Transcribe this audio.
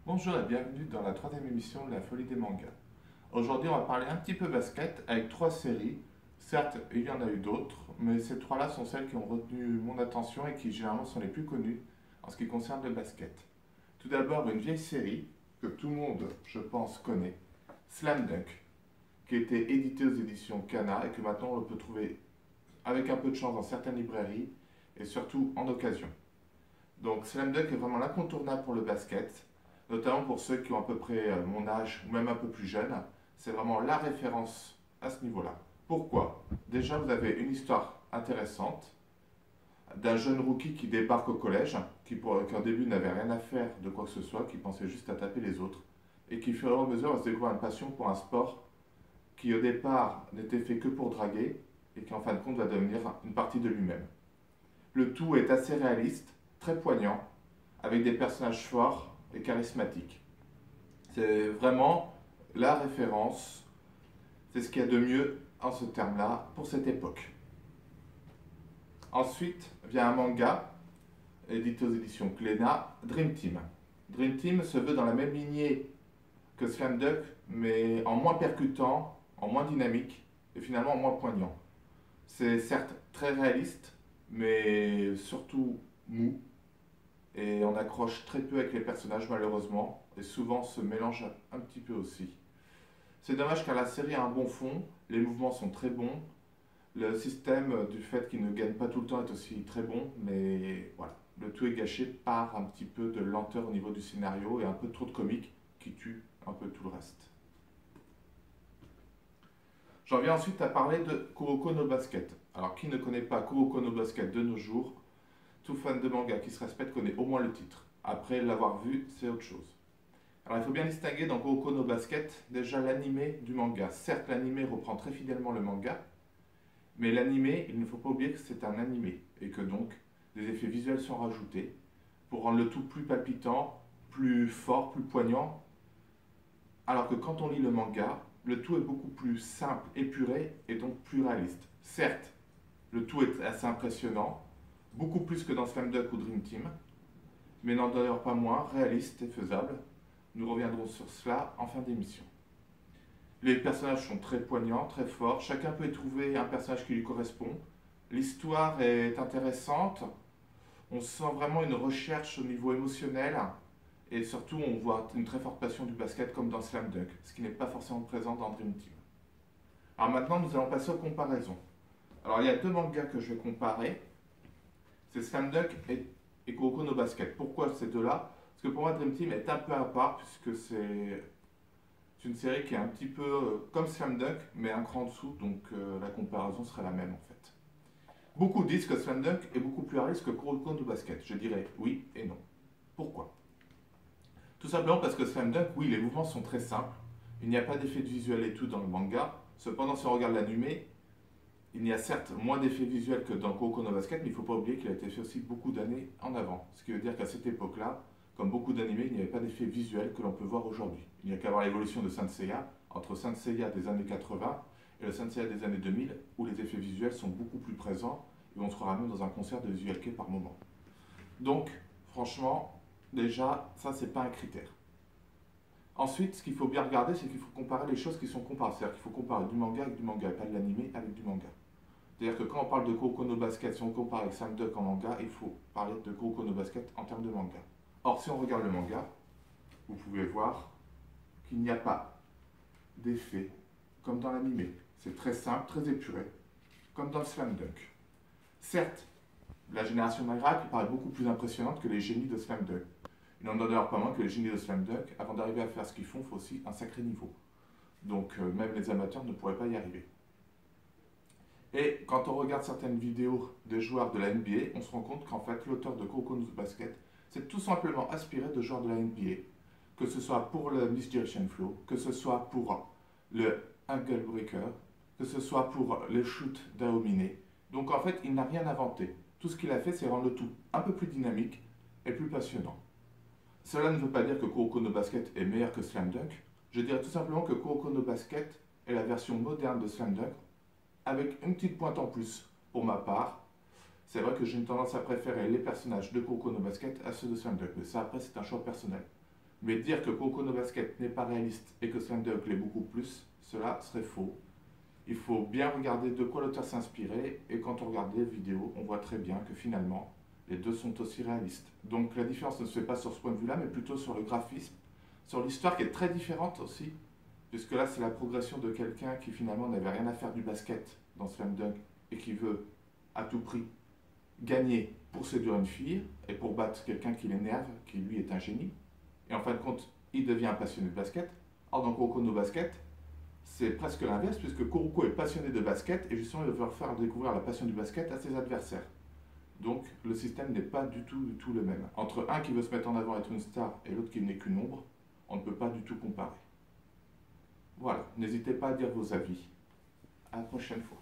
Bonjour et bienvenue dans la troisième émission de la Folie des mangas. Aujourd'hui, on va parler un petit peu basket avec trois séries. Certes, il y en a eu d'autres, mais ces trois-là sont celles qui ont retenu mon attention et qui généralement sont les plus connues en ce qui concerne le basket. Tout d'abord, une vieille série que tout le monde, je pense, connaît, Slam Dunk, qui a été éditée aux éditions Kana et que maintenant on peut trouver avec un peu de chance dans certaines librairies et surtout en occasion. Donc Slam Dunk est vraiment l'incontournable pour le basket, notamment pour ceux qui ont à peu près mon âge ou même un peu plus jeunes. C'est vraiment la référence à ce niveau-là. Pourquoi? Déjà, vous avez une histoire intéressante d'un jeune rookie qui débarque au collège, qui au début n'avait rien à faire de quoi que ce soit, qui pensait juste à taper les autres, et qui, au fur et à mesure, va se découvrir une passion pour un sport qui, au départ, n'était fait que pour draguer, et qui, en fin de compte, va devenir une partie de lui-même. Le tout est assez réaliste, très poignant, avec des personnages forts et charismatiques. C'est vraiment la référence, c'est ce qu'il y a de mieux en ce terme-là pour cette époque. Ensuite vient un manga, édité aux éditions Glénat, Dream Team. Dream Team se veut dans la même lignée que Slam Dunk, mais en moins percutant, en moins dynamique et finalement en moins poignant. C'est certes très réaliste, mais surtout mou, et on accroche très peu avec les personnages malheureusement, et souvent se mélange un petit peu aussi. C'est dommage car la série a un bon fond, les mouvements sont très bons, le système du fait qu'il ne gagne pas tout le temps est aussi très bon, mais voilà, le tout est gâché par un petit peu de lenteur au niveau du scénario et un peu trop de comique qui tue un peu tout le reste. J'en viens ensuite à parler de Kuroko no Basket. Alors qui ne connaît pas Kuroko no Basket de nos jours? Tout fan de manga qui se respecte connaît au moins le titre. Après l'avoir vu, c'est autre chose. Alors il faut bien distinguer dans Kuroko no Basket déjà l'animé du manga. Certes, l'animé reprend très fidèlement le manga, mais l'animé, il ne faut pas oublier que c'est un animé et que donc des effets visuels sont rajoutés pour rendre le tout plus palpitant, plus fort, plus poignant. Alors que quand on lit le manga, le tout est beaucoup plus simple, épuré et donc plus réaliste. Certes, le tout est assez impressionnant, beaucoup plus que dans Slam Dunk ou Dream Team, mais n'en demeure pas moins réaliste et faisable. Nous reviendrons sur cela en fin d'émission. Les personnages sont très poignants, très forts, chacun peut y trouver un personnage qui lui correspond. L'histoire est intéressante, on sent vraiment une recherche au niveau émotionnel, et surtout on voit une très forte passion du basket comme dans Slam Dunk, ce qui n'est pas forcément présent dans Dream Team. Alors maintenant nous allons passer aux comparaisons. Alors il y a deux mangas que je vais comparer, c'est Slam Dunk et Kuroko no Basket. Pourquoi ces deux-là? Parce que pour moi Dream Team est un peu à part puisque c'est une série qui est un petit peu comme Slam Dunk mais un cran en dessous, donc la comparaison serait la même en fait. Beaucoup disent que Slam Dunk est beaucoup plus réaliste que Kuroko no Basket. Je dirais oui et non. Pourquoi? Tout simplement parce que Slam Dunk, oui, les mouvements sont très simples. Il n'y a pas d'effet visuel et tout dans le manga. Cependant, si on regarde l'animé, il y a certes moins d'effets visuels que dans Kuroko no Basket, mais il ne faut pas oublier qu'il a été fait aussi beaucoup d'années en avant. Ce qui veut dire qu'à cette époque-là, comme beaucoup d'animés, il n'y avait pas d'effets visuels que l'on peut voir aujourd'hui. Il n'y a qu'à voir l'évolution de Saint Seiya, entre Saint Seiya des années 80 et le Saint Seiya des années 2000, où les effets visuels sont beaucoup plus présents et on se croirait même dans un concert de visual kei par moment. Donc, franchement, déjà, ça, c'est pas un critère. Ensuite, ce qu'il faut bien regarder, c'est qu'il faut comparer les choses qui sont comparables. C'est-à-dire qu'il faut comparer du manga avec du manga, et pas de l'animé avec du manga. C'est-à-dire que quand on parle de Kuroko no Basket, si on compare avec Slam Dunk en manga, il faut parler de Kuroko no Basket en termes de manga. Or, si on regarde le manga, vous pouvez voir qu'il n'y a pas d'effet comme dans l'animé. C'est très simple, très épuré, comme dans le Slam Dunk. Certes, la génération Miracle paraît beaucoup plus impressionnante que les génies de Slam Dunk. Il n'en demeure pas moins que les génies de Slam Dunk, avant d'arriver à faire ce qu'ils font, il faut aussi un sacré niveau. Donc même les amateurs ne pourraient pas y arriver. Et quand on regarde certaines vidéos des joueurs de la NBA, on se rend compte qu'en fait l'auteur de Kuroko no Basket s'est tout simplement inspiré de joueurs de la NBA, que ce soit pour le Misdirection Flow, que ce soit pour le Angle Breaker, que ce soit pour le shoot d'Aomine. Donc en fait il n'a rien inventé. Tout ce qu'il a fait, c'est rendre le tout un peu plus dynamique et plus passionnant. Cela ne veut pas dire que Kuroko no Basket est meilleur que Slam Dunk. Je dirais tout simplement que Kuroko no Basket est la version moderne de Slam Dunk, avec une petite pointe en plus pour ma part. C'est vrai que j'ai une tendance à préférer les personnages de Kuroko no Basket à ceux de Slam Dunk, mais ça après c'est un choix personnel. Mais dire que Kuroko no Basket n'est pas réaliste et que Slam Dunk l'est beaucoup plus, cela serait faux. Il faut bien regarder de quoi l'auteur s'est inspiré, et quand on regarde les vidéos, on voit très bien que finalement, les deux sont aussi réalistes. Donc la différence ne se fait pas sur ce point de vue-là, mais plutôt sur le graphisme, sur l'histoire qui est très différente aussi, puisque là c'est la progression de quelqu'un qui finalement n'avait rien à faire du basket dans Slam Dunk et qui veut à tout prix gagner pour séduire une fille et pour battre quelqu'un qui l'énerve, qui lui est un génie. Et en fin de compte, il devient un passionné de basket. Or dans Kuroko no Basket, c'est presque l'inverse, puisque Kuroko est passionné de basket et justement il veut faire découvrir la passion du basket à ses adversaires. Donc le système n'est pas du tout le même. Entre un qui veut se mettre en avant et être une star et l'autre qui n'est qu'une ombre, on ne peut pas du tout comparer. Voilà, n'hésitez pas à dire vos avis. À la prochaine fois.